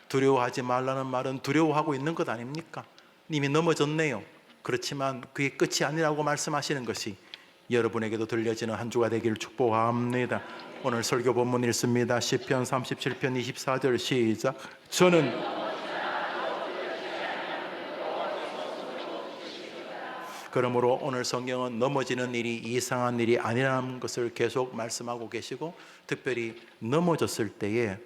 두려워하지 말라는 말은 두려워하고 있는 것 아닙니까? 이미 넘어졌네요. 그렇지만 그게 끝이 아니라고 말씀하시는 것이 여러분에게도 들려지는 한 주가 되기를 축복합니다. 오늘 설교 본문 읽습니다. 시편 37편 24절 시작. 저는 그러므로 오늘 성경은 넘어지는 일이 이상한 일이 아니라는 것을 계속 말씀하고 계시고, 특별히 넘어졌을 때에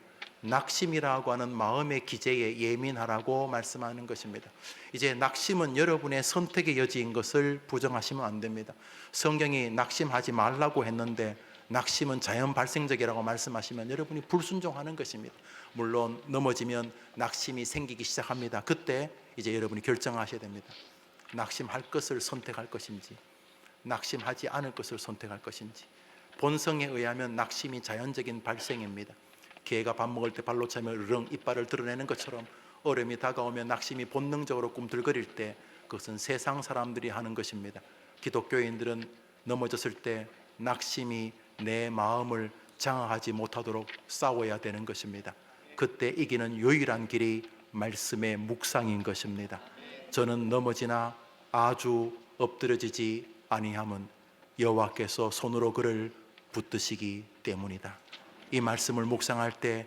낙심이라고 하는 마음의 기제에 예민하라고 말씀하는 것입니다. 이제 낙심은 여러분의 선택의 여지인 것을 부정하시면 안 됩니다. 성경이 낙심하지 말라고 했는데 낙심은 자연 발생적이라고 말씀하시면 여러분이 불순종하는 것입니다. 물론 넘어지면 낙심이 생기기 시작합니다. 그때 이제 여러분이 결정하셔야 됩니다. 낙심할 것을 선택할 것인지, 낙심하지 않을 것을 선택할 것인지. 본성에 의하면 낙심이 자연적인 발생입니다. 개가 밥 먹을 때 발로 차면 으르렁 이빨을 드러내는 것처럼 어려움이 다가오면 낙심이 본능적으로 꿈틀거릴 때 그것은 세상 사람들이 하는 것입니다. 기독교인들은 넘어졌을 때 낙심이 내 마음을 장악하지 못하도록 싸워야 되는 것입니다. 그때 이기는 유일한 길이 말씀의 묵상인 것입니다. 저는 넘어지나 아주 엎드러지지 아니함은 여호와께서 손으로 그를 붙드시기 때문이다. 이 말씀을 묵상할 때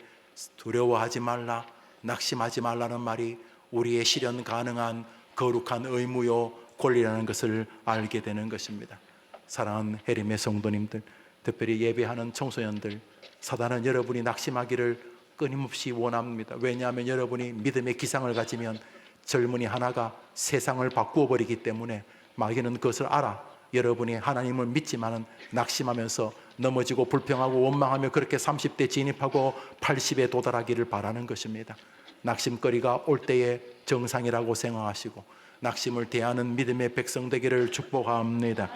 두려워하지 말라, 낙심하지 말라는 말이 우리의 실현 가능한 거룩한 의무요 권리라는 것을 알게 되는 것입니다. 사랑하는 해림의 성도님들, 특별히 예배하는 청소년들, 사단은 여러분이 낙심하기를 끊임없이 원합니다. 왜냐하면 여러분이 믿음의 기상을 가지면 젊은이 하나가 세상을 바꾸어 버리기 때문에 마귀는 그것을 알아. 여러분이 하나님을 믿지만은 낙심하면서 넘어지고 불평하고 원망하며 그렇게 30대 진입하고 80에 도달하기를 바라는 것입니다. 낙심거리가 올 때에 정상이라고 생각하시고 낙심을 대하는 믿음의 백성 되기를 축복합니다.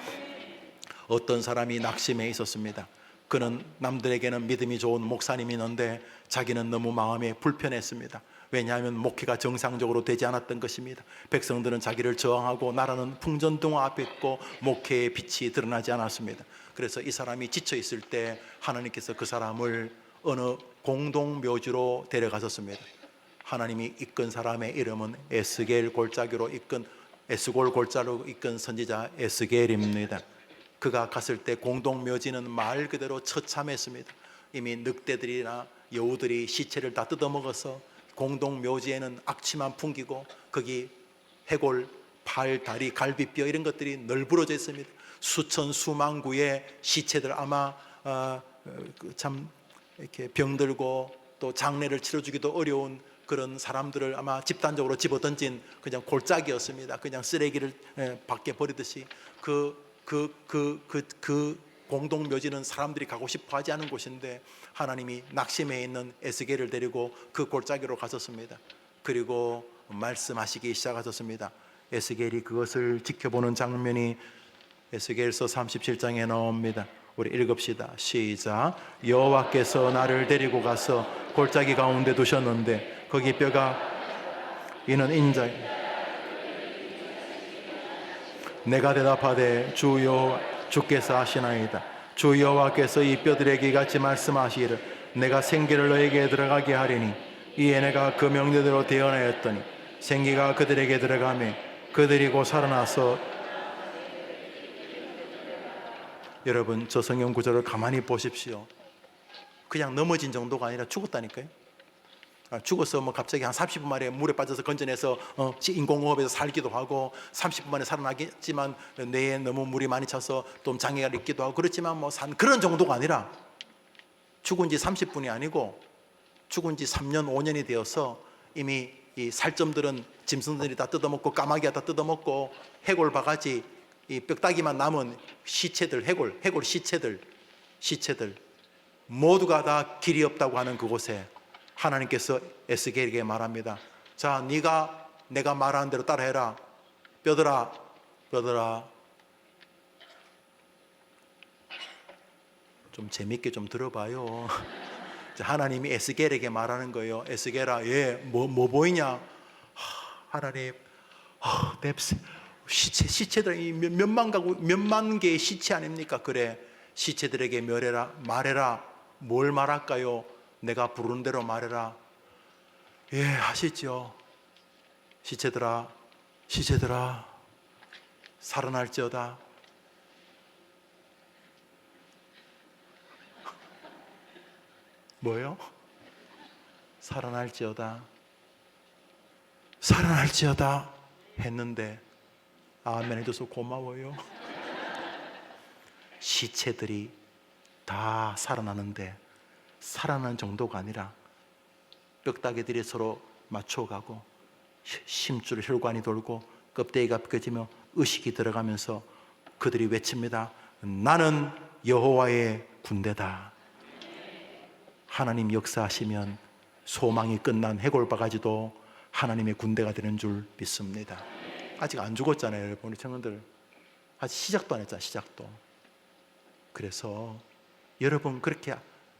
어떤 사람이 낙심에 있었습니다. 그는 남들에게는 믿음이 좋은 목사님이 있는데 자기는 너무 마음에 불편했습니다. 왜냐하면 목회가 정상적으로 되지 않았던 것입니다. 백성들은 자기를 저항하고 나라는 풍전등화 앞에 있고 목회의 빛이 드러나지 않았습니다. 그래서 이 사람이 지쳐 있을 때 하나님께서 그 사람을 어느 공동묘지로 데려가셨습니다. 하나님이 이끈 사람의 이름은 에스겔 골짜기로 이끈, 에스골 골짜기로 이끈 선지자 에스겔입니다. 그가 갔을 때 공동묘지는 말 그대로 처참했습니다. 이미 늑대들이나 여우들이 시체를 다 뜯어먹어서 공동묘지에는 악취만 풍기고 거기 해골, 팔, 다리, 갈비뼈 이런 것들이 널브러져 있습니다. 수천 수만 구의 시체들, 아마 참 이렇게 병들고 또 장례를 치러주기도 어려운 그런 사람들을 아마 집단적으로 집어던진 그냥 골짜기였습니다. 그냥 쓰레기를 밖에 버리듯이 그 공동묘지는 사람들이 가고 싶어 하지 않은 곳인데 하나님이 낙심해 있는 에스겔을 데리고 그 골짜기로 가셨습니다. 그리고 말씀하시기 시작하셨습니다. 에스겔이 그것을 지켜보는 장면이 에스겔서 37장에 나옵니다. 우리 읽읍시다. 시작. 여호와께서 나를 데리고 가서 골짜기 가운데 두셨는데 거기 뼈가 이는 인자. 내가 대답하되 주 여호와 주께서 하시나이다. 주 여호와께서 이 뼈들에게 같이 말씀하시기를 내가 생기를 너에게 들어가게 하리니 이에 내가 그 명령대로 대언하였더니 생기가 그들에게 들어가매 그들이 곧 살아나서. 여러분, 저 성경 구절을 가만히 보십시오. 그냥 넘어진 정도가 아니라 죽었다니까요. 죽어서 뭐 갑자기 한 30분 만에 물에 빠져서 건져내서 인공호흡에서 살기도 하고 30분 만에 살아나겠지만 뇌에 너무 물이 많이 차서 좀 장애가 있기도 하고 그렇지만 뭐 산 그런 정도가 아니라 죽은 지 30분이 아니고 죽은 지 3년, 5년이 되어서 이미 이 살점들은 짐승들이 다 뜯어먹고 까마귀가 다 뜯어먹고 해골 바가지 이 뼈다귀만 남은 시체들, 해골 시체들 모두가 다 길이 없다고 하는 그곳에 하나님께서 에스겔에게 말합니다. 자, 네가 내가 말하는 대로 따라해라. 뼈들아 좀 재밌게 좀 들어봐요. 하나님이 에스겔에게 말하는 거예요. 에스겔아, 뭐 보이냐? 하나님, 내 시체들 몇만 개의 시체 아닙니까? 그래, 시체들에게 말해라. 뭘 말할까요? 내가 부르는 대로 말해라. 예, 하시죠. 시체들아, 살아날지어다. 뭐요? 살아날지어다 했는데 아멘 해줘서 고마워요. 시체들이 다 살아나는데 살아나는 정도가 아니라 뼈다귀들이 서로 맞춰가고 심줄 혈관이 돌고 껍데기가 벗겨지며 의식이 들어가면서 그들이 외칩니다. 나는 여호와의 군대다. 하나님 역사하시면 소망이 끝난 해골바가지도 하나님의 군대가 되는 줄 믿습니다. 아직 안 죽었잖아요, 여러분. 우리 청년들 아직 시작도 안 했잖아요. 시작도. 그래서 여러분 그렇게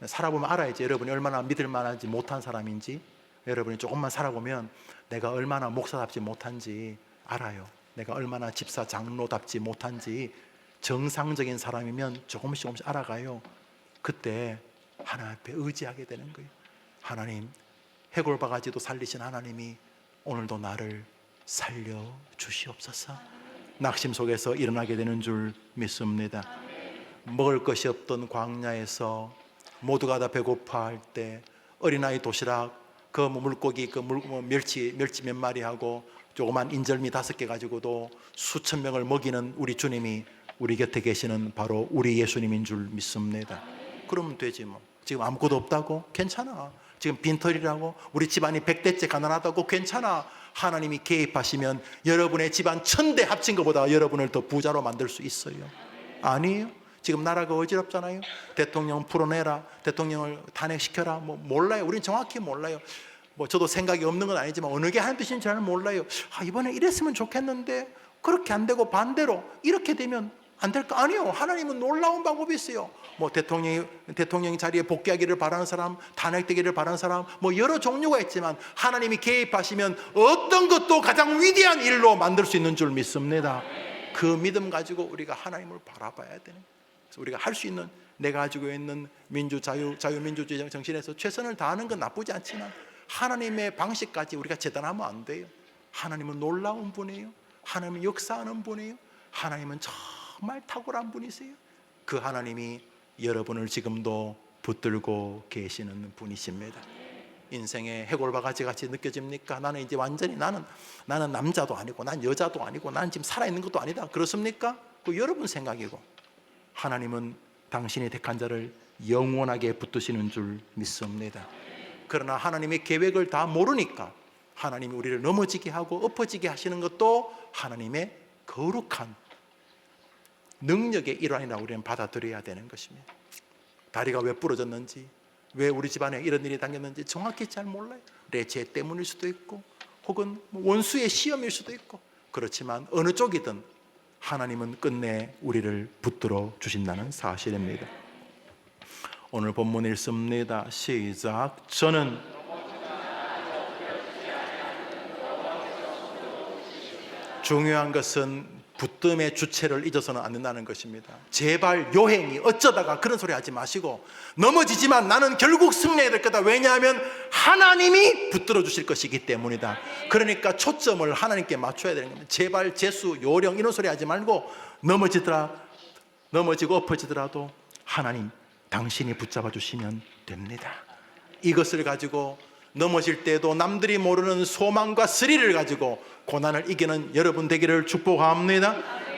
살아보면 알아야지 여러분이 얼마나 믿을 만한지 못한 사람인지. 여러분이 조금만 살아보면 내가 얼마나 목사답지 못한지 알아요. 내가 얼마나 집사 장로답지 못한지 정상적인 사람이면 조금씩 알아가요. 그때 하나님 앞에 의지하게 되는 거예요. 하나님, 해골바가지도 살리신 하나님이 오늘도 나를 살려주시옵소서. 낙심 속에서 일어나게 되는 줄 믿습니다. 먹을 것이 없던 광야에서 모두가 다 배고파할 때 어린아이 도시락 그 물고기 멸치 몇 마리 하고 조그만 인절미 5개 가지고도 수천 명을 먹이는 우리 주님이 우리 곁에 계시는 바로 우리 예수님인 줄 믿습니다. 그러면 되지 뭐. 지금 아무것도 없다고? 괜찮아. 지금 빈털이라고? 우리 집안이 100대째 가난하다고? 괜찮아. 하나님이 개입하시면 여러분의 집안 1000대 합친 것보다 여러분을 더 부자로 만들 수 있어요. 아니에요? 지금 나라가 어지럽잖아요. 대통령 풀어내라, 대통령을 탄핵시켜라, 뭐 몰라요. 우린 정확히 몰라요. 뭐 저도 생각이 없는 건 아니지만 어느 게 하는 뜻인지 잘 몰라요. 이번에 이랬으면 좋겠는데 그렇게 안 되고 반대로 이렇게 되면 안 될까? 아니요. 하나님은 놀라운 방법이 있어요. 뭐 대통령이 자리에 복귀하기를 바라는 사람, 탄핵되기를 바라는 사람, 뭐 여러 종류가 있지만 하나님이 개입하시면 어떤 것도 가장 위대한 일로 만들 수 있는 줄 믿습니다. 그 믿음 가지고 우리가 하나님을 바라봐야 되는 거예요. 그래서 우리가 할 수 있는, 내가 가지고 있는 자유민주주의 정신에서 최선을 다하는 건 나쁘지 않지만 하나님의 방식까지 우리가 재단하면 안 돼요. 하나님은 놀라운 분이에요. 하나님은 역사하는 분이에요. 하나님은 정말 탁월한 분이세요. 그 하나님이 여러분을 지금도 붙들고 계시는 분이십니다. 인생의 해골바가지 같이 느껴집니까? 나는 이제 완전히 나는 남자도 아니고 난 여자도 아니고 난 지금 살아있는 것도 아니다. 그렇습니까? 그 여러분 생각이고 하나님은 당신이 택한 자를 영원하게 붙드시는 줄 믿습니다. 그러나 하나님의 계획을 다 모르니까 하나님이 우리를 넘어지게 하고 엎어지게 하시는 것도 하나님의 거룩한 능력의 일환이라고 우리는 받아들여야 되는 것입니다. 다리가 왜 부러졌는지, 왜 우리 집안에 이런 일이 당겼는지 정확히 잘 몰라요. 내 죄 때문일 수도 있고 혹은 원수의 시험일 수도 있고, 그렇지만 어느 쪽이든 하나님은 끝내 우리를 붙들어 주신다는 사실입니다. 오늘 본문 읽습니다. 시작. 저는 중요한 것은 붙듦의 주체를 잊어서는 안 된다는 것입니다. 제발 요행이 어쩌다가 그런 소리 하지 마시고 넘어지지만 나는 결국 승리해야 될 거다. 왜냐하면 하나님이 붙들어 주실 것이기 때문이다. 그러니까 초점을 하나님께 맞춰야 되는 겁니다. 제발 재수, 요령 이런 소리 하지 말고 넘어지고 엎어지더라도 하나님 당신이 붙잡아 주시면 됩니다. 이것을 가지고 넘어질 때도 남들이 모르는 소망과 스릴을 가지고 고난을 이기는 여러분 되기를 축복합니다.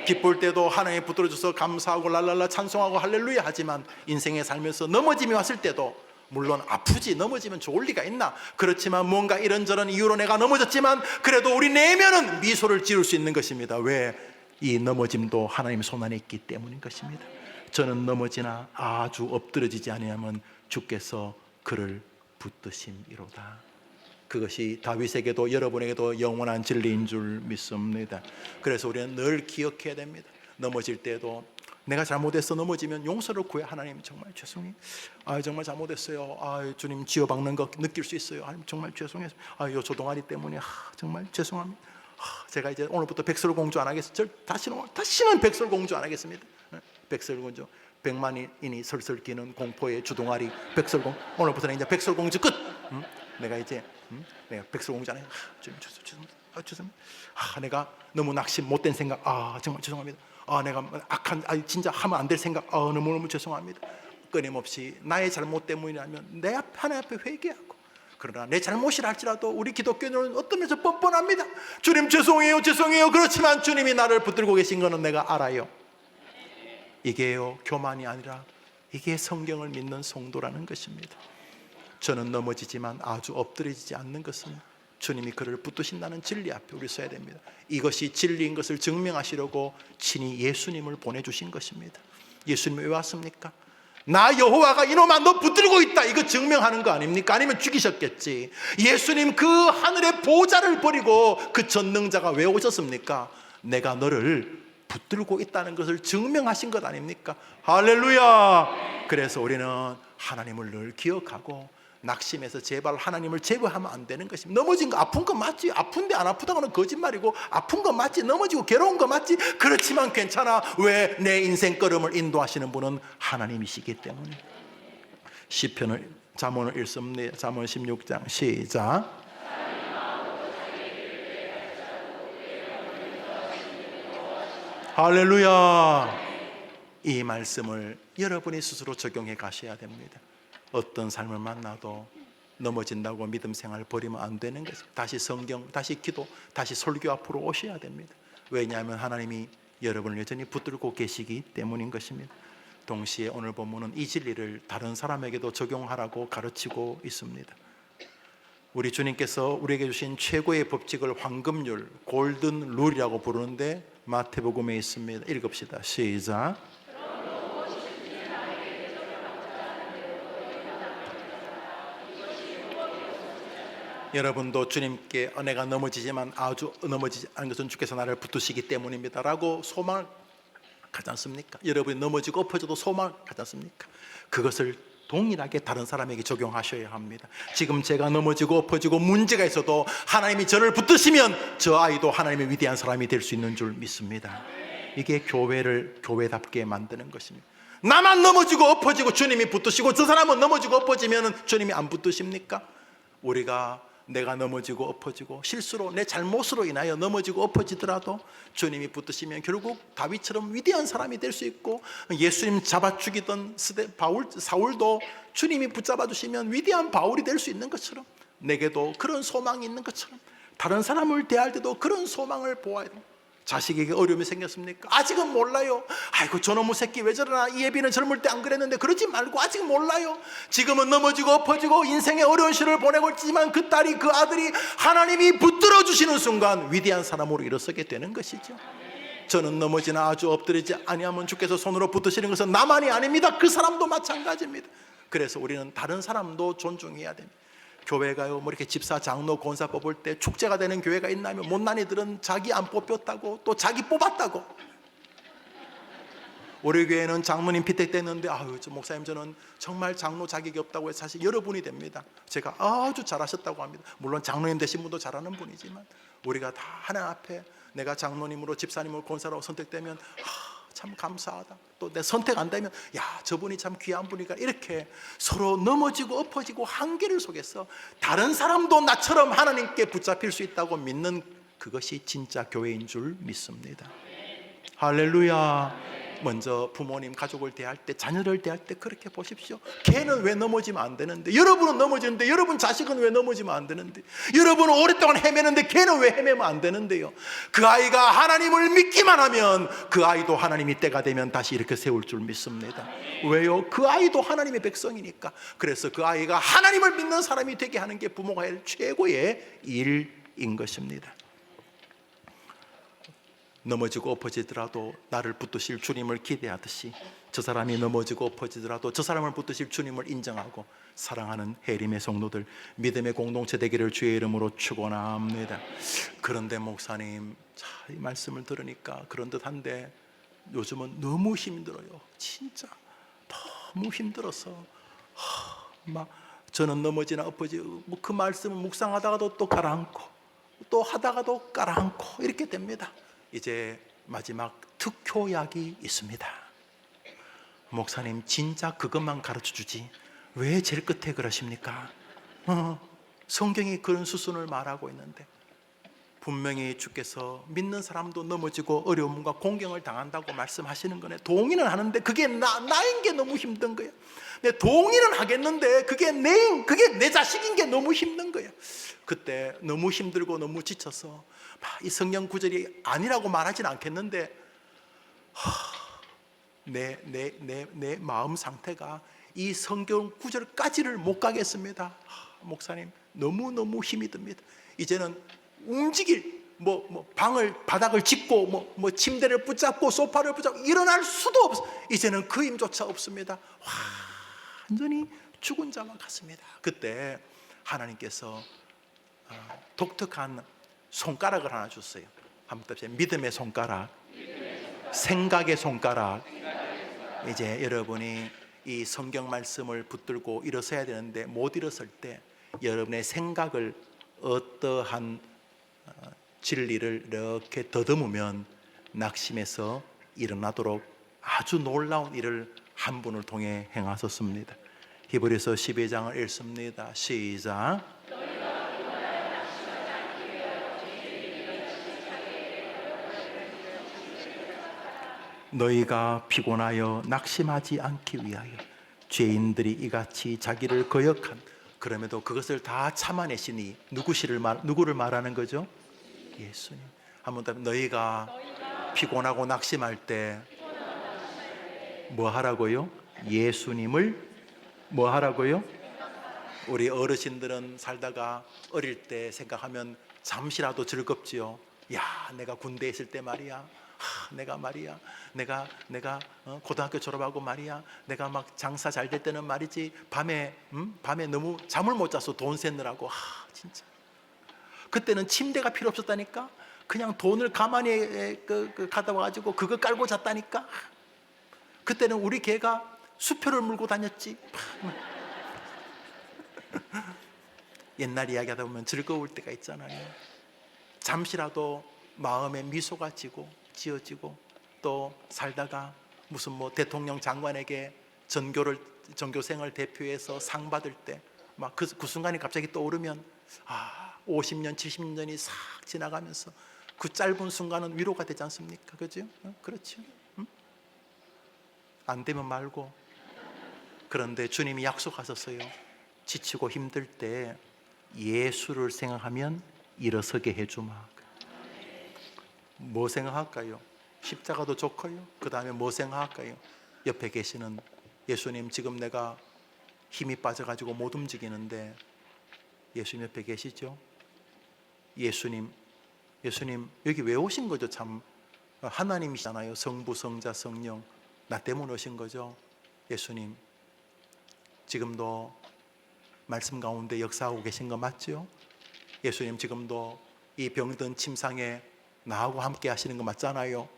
기쁠 때도 하나님 붙들어줘서 감사하고 랄랄라 찬송하고 할렐루야 하지만 인생에 살면서 넘어짐이 왔을 때도 물론 아프지, 넘어지면 좋을 리가 있나? 그렇지만 뭔가 이런저런 이유로 내가 넘어졌지만 그래도 우리 내면은 미소를 지을 수 있는 것입니다. 왜? 이 넘어짐도 하나님 손 안에 있기 때문인 것입니다. 저는 넘어지나 아주 엎드러지지 아니하면 주께서 그를 붙드심이로다. 그것이 다윗에게도 여러분에게도 영원한 진리인 줄 믿습니다. 그래서 우리는 늘 기억해야 됩니다. 넘어질 때도 내가 잘못해서 넘어지면 용서를 구해. 하나님 정말 죄송해요. 정말 잘못했어요. 주님 쥐어박는 거 느낄 수 있어요. 정말 죄송해요. 요 조동아리 때문에 정말 죄송합니다. 제가 이제 오늘부터 백설공주 안 하겠어요. 다시는 백설공주 안 하겠습니다. 백설공주 100만인이 설설 기는 공포의 주동아리 백설공주. 오늘부터는 이제 백설공주 끝. 내가 이제 내가 백설공주 안 해요. 주님 죄송합니다. 내가 너무 낙심 못된 생각. 정말 죄송합니다. 내가 악한 진짜 하면 안 될 생각. 너무 죄송합니다. 끊임없이 나의 잘못 때문이라면 내 하나님 앞에 회개하고, 그러나 내 잘못이라 할지라도 우리 기독교인은 어떤 면에서 뻔뻔합니다. 주님 죄송해요. 그렇지만 주님이 나를 붙들고 계신 것은 내가 알아요. 이게요 교만이 아니라 이게 성경을 믿는 성도라는 것입니다. 저는 넘어지지만 아주 엎드려지지 않는 것은 주님이 그를 붙드신다는 진리 앞에 우리 서야 됩니다. 이것이 진리인 것을 증명하시려고 친히 예수님을 보내주신 것입니다. 예수님이 왜 왔습니까? 나 여호와가 이놈아 너 붙들고 있다, 이거 증명하는 거 아닙니까? 아니면 죽이셨겠지. 예수님 그 하늘의 보좌를 버리고 그 전능자가 왜 오셨습니까? 내가 너를 붙들고 있다는 것을 증명하신 것 아닙니까? 할렐루야. 그래서 우리는 하나님을 늘 기억하고 낙심해서 제발 하나님을 제거하면 안 되는 것입니다. 넘어진 거 아픈 거 맞지? 아픈데 안 아프다고는 거짓말이고, 아픈 거 맞지? 넘어지고 괴로운 거 맞지? 그렇지만 괜찮아. 왜? 내 인생 걸음을 인도하시는 분은 하나님이시기 때문에. 시편을 잠언을 읽습니다. 잠언 16장 시작. 할렐루야. 이 말씀을 여러분이 스스로 적용해 가셔야 됩니다. 어떤 삶을 만나도 넘어진다고 믿음 생활을 버리면 안 되는 것입니다. 다시 성경, 다시 기도, 다시 설교 앞으로 오셔야 됩니다. 왜냐하면 하나님이 여러분을 여전히 붙들고 계시기 때문인 것입니다. 동시에 오늘 본문은 이 진리를 다른 사람에게도 적용하라고 가르치고 있습니다. 우리 주님께서 우리에게 주신 최고의 법칙을 황금률, 골든 룰이라고 부르는데 마태복음에 있습니다. 읽읍시다. 시작. 여러분도 주님께 내가 넘어지지만 아주 넘어지지 않은 것은 주께서 나를 붙드시기 때문입니다 라고 소망을 갖지 않습니까? 여러분이 넘어지고 엎어져도 소망을 갖지 않습니까? 그것을 동일하게 다른 사람에게 적용하셔야 합니다. 지금 제가 넘어지고 엎어지고 문제가 있어도 하나님이 저를 붙드시면 저 아이도 하나님의 위대한 사람이 될 수 있는 줄 믿습니다. 이게 교회를 교회답게 만드는 것입니다. 나만 넘어지고 엎어지고 주님이 붙드시고 저 사람은 넘어지고 엎어지면 주님이 안 붙드십니까? 우리가 내가 넘어지고 엎어지고 실수로 내 잘못으로 인하여 넘어지고 엎어지더라도 주님이 붙드시면 결국 다윗처럼 위대한 사람이 될 수 있고, 예수님 잡아 죽이던 사울도 주님이 붙잡아 주시면 위대한 바울이 될 수 있는 것처럼 내게도 그런 소망이 있는 것처럼 다른 사람을 대할 때도 그런 소망을 보아야 됩니다. 자식에게 어려움이 생겼습니까? 아직은 몰라요. 아이고 저놈의 새끼 왜 저러나, 이 애비는 젊을 때 안 그랬는데. 그러지 말고 아직은 몰라요. 지금은 넘어지고 엎어지고 인생의 어려운 시를 보내고 있지만 그 딸이 그 아들이 하나님이 붙들어 주시는 순간 위대한 사람으로 일어서게 되는 것이죠. 저는 넘어지나 아주 엎드리지 아니하면 주께서 손으로 붙드시는 것은 나만이 아닙니다. 그 사람도 마찬가지입니다. 그래서 우리는 다른 사람도 존중해야 됩니다. 교회가요 뭐 이렇게 집사, 장로, 권사 뽑을 때 축제가 되는 교회가 있나면 못난이들은 자기 안 뽑혔다고 또 자기 뽑았다고. 우리 교회는 장로님 피택됐는데 저 목사님 저는 정말 장로 자격이 없다고 해서 사실 여러분이 됩니다. 제가 아주 잘하셨다고 합니다. 물론 장로님 되신 분도 잘하는 분이지만 우리가 다 하나님 앞에 내가 장로님으로 집사님으로 권사로 선택되면 참 감사하다. 또 내 선택 안 되면 저분이 참 귀한 분이니까, 이렇게 서로 넘어지고 엎어지고 한계를 속에서 다른 사람도 나처럼 하나님께 붙잡힐 수 있다고 믿는 그것이 진짜 교회인 줄 믿습니다. 할렐루야. 먼저 부모님, 가족을 대할 때, 자녀를 대할 때 그렇게 보십시오. 걔는 왜 넘어지면 안 되는데, 여러분은 넘어지는데, 여러분 자식은 왜 넘어지면 안 되는데, 여러분은 오랫동안 헤매는데 걔는 왜 헤매면 안 되는데요. 그 아이가 하나님을 믿기만 하면 그 아이도 하나님이 때가 되면 다시 이렇게 세울 줄 믿습니다. 왜요? 그 아이도 하나님의 백성이니까. 그래서 그 아이가 하나님을 믿는 사람이 되게 하는 게 부모가 할 최고의 일인 것입니다. 넘어지고 엎어지더라도 나를 붙드실 주님을 기대하듯이 저 사람이 넘어지고 엎어지더라도 저 사람을 붙드실 주님을 인정하고 사랑하는 해림의 성도들, 믿음의 공동체 되기를 주의 이름으로 축원합니다. 그런데 목사님, 이 말씀을 들으니까 그런 듯한데 요즘은 너무 힘들어요. 진짜 너무 힘들어서 막 저는 넘어지나 엎어지고 그 말씀을 묵상하다가도 또 가라앉고 또 하다가도 가라앉고 이렇게 됩니다. 이제 마지막 특효약이 있습니다. 목사님, 진짜 그것만 가르쳐 주지 왜 제일 끝에 그러십니까? 성경이 그런 수순을 말하고 있는데 분명히 주께서 믿는 사람도 넘어지고 어려움과 공경을 당한다고 말씀하시는 거네. 동의는 하는데 그게 나인 게 너무 힘든 거예요. 동의는 하겠는데 그게 내 자식인 게 너무 힘든 거예요. 그때 너무 힘들고 너무 지쳐서 이 성경 구절이 아니라고 말하진 않겠는데 내 마음 상태가 이 성경 구절까지를 못 가겠습니다. 목사님, 너무너무 힘이 듭니다. 이제는 움직일 바닥을 짚고 침대를 붙잡고 소파를 붙잡고 일어날 수도 없어. 이제는 그 힘조차 없습니다. 완전히 죽은 자와 같습니다. 그때 하나님께서 독특한 손가락을 하나 줬어요. 한번 더 믿음의 손가락, 생각의 손가락. 이제 여러분이 이 성경 말씀을 붙들고 일어서야 되는데 못 일어설 때 여러분의 생각을 어떠한 진리를 이렇게 더듬으면 낙심해서 일어나도록 아주 놀라운 일을 한 분을 통해 행하셨습니다. 히브리서 12장을 읽습니다. 시작. 너희가 피곤하여 낙심하지 않기 위하여 죄인들이 이같이 자기를 거역한, 그럼에도 그것을 다 참아내시니 누구를 말하는 거죠? 예수님. 한번 더, 너희가 피곤하고 낙심할 때 뭐 하라고요? 예수님을 뭐 하라고요? 우리 어르신들은 살다가 어릴 때 생각하면 잠시라도 즐겁지요. 야, 내가 군대에 있을 때 말이야, 내가 말이야, 내가 고등학교 졸업하고 말이야, 내가 막 장사 잘 될 때는 말이지, 밤에 너무 잠을 못 자서 돈 세느라고, 진짜 그때는 침대가 필요 없었다니까. 그냥 돈을 가만히 가다 와가지고 그거 깔고 잤다니까. 그때는 우리 개가 수표를 물고 다녔지. 옛날 이야기하다 보면 즐거울 때가 있잖아요. 잠시라도 마음에 미소가 지어지고 또 살다가 무슨 대통령 장관에게 전교생을 대표해서 상 받을 때 막 그 순간이 갑자기 떠오르면 50년, 70년이 싹 지나가면서 그 짧은 순간은 위로가 되지 않습니까? 그죠? 그렇죠. 안 되면 말고. 그런데 주님이 약속하셨어요. 지치고 힘들 때 예수를 생각하면 일어서게 해주마. 뭐 생각할까요? 십자가도 좋고요. 그 다음에 뭐 생각할까요? 옆에 계시는 예수님, 지금 내가 힘이 빠져가지고 못 움직이는데 예수님 옆에 계시죠? 예수님 여기 왜 오신 거죠? 참 하나님이시잖아요. 성부, 성자, 성령. 나 때문에 오신 거죠. 예수님, 지금도 말씀 가운데 역사하고 계신 거 맞죠? 예수님, 지금도 이 병든 침상에 나하고 함께 하시는 거 맞잖아요.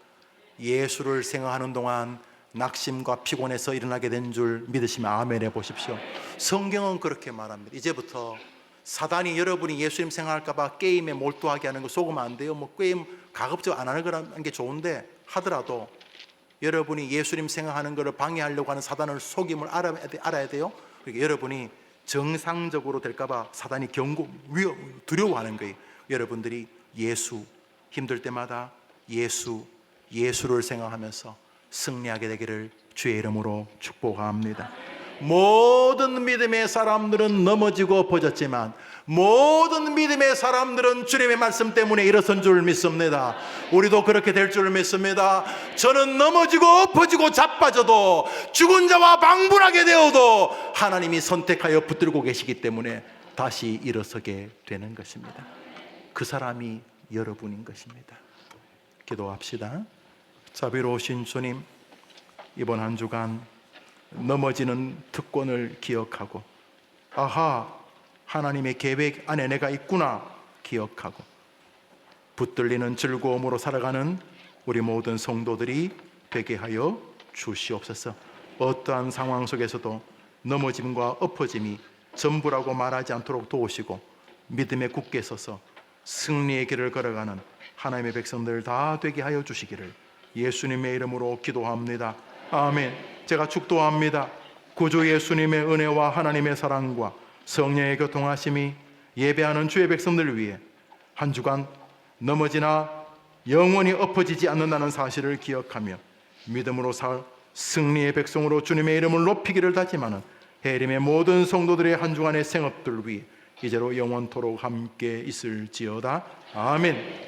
예수를 생각하는 동안 낙심과 피곤해서 일어나게 된 줄 믿으시면 아멘 해보십시오. 성경은 그렇게 말합니다. 이제부터 사단이 여러분이 예수님 생각할까 봐 게임에 몰두하게 하는 거 속으면 안 돼요. 게임 가급적 안 하는 거라는 게 좋은데, 하더라도 여러분이 예수님 생각하는 것을 방해하려고 하는 사단을 속임을 알아야 돼요. 그러니까 여러분이 정상적으로 될까 봐 사단이 두려워하는 거예요. 여러분들이 예수, 힘들 때마다 예수를 생각하면서 승리하게 되기를 주의 이름으로 축복합니다. 모든 믿음의 사람들은 넘어지고 엎어졌지만 모든 믿음의 사람들은 주님의 말씀 때문에 일어선 줄 믿습니다. 우리도 그렇게 될 줄 믿습니다. 저는 넘어지고 엎어지고 자빠져도 죽은 자와 방불하게 되어도 하나님이 선택하여 붙들고 계시기 때문에 다시 일어서게 되는 것입니다. 그 사람이 여러분인 것입니다. 기도합시다. 자비로우신 주님, 이번 한 주간 넘어지는 특권을 기억하고, 아하, 하나님의 계획 안에 내가 있구나 기억하고, 붙들리는 즐거움으로 살아가는 우리 모든 성도들이 되게 하여 주시옵소서. 어떠한 상황 속에서도 넘어짐과 엎어짐이 전부라고 말하지 않도록 도우시고, 믿음에 굳게 서서 승리의 길을 걸어가는 하나님의 백성들 다 되게 하여 주시기를 예수님의 이름으로 기도합니다. 아멘. 제가 축도합니다. 구주 예수님의 은혜와 하나님의 사랑과 성령의 교통하심이 예배하는 주의 백성들을 위해 한 주간 넘어지나 영원히 엎어지지 않는다는 사실을 기억하며 믿음으로 살 승리의 백성으로 주님의 이름을 높이기를 다짐하는 해림의 모든 성도들의 한 주간의 생업들 위해 이제로 영원토록 함께 있을지어다. 아멘.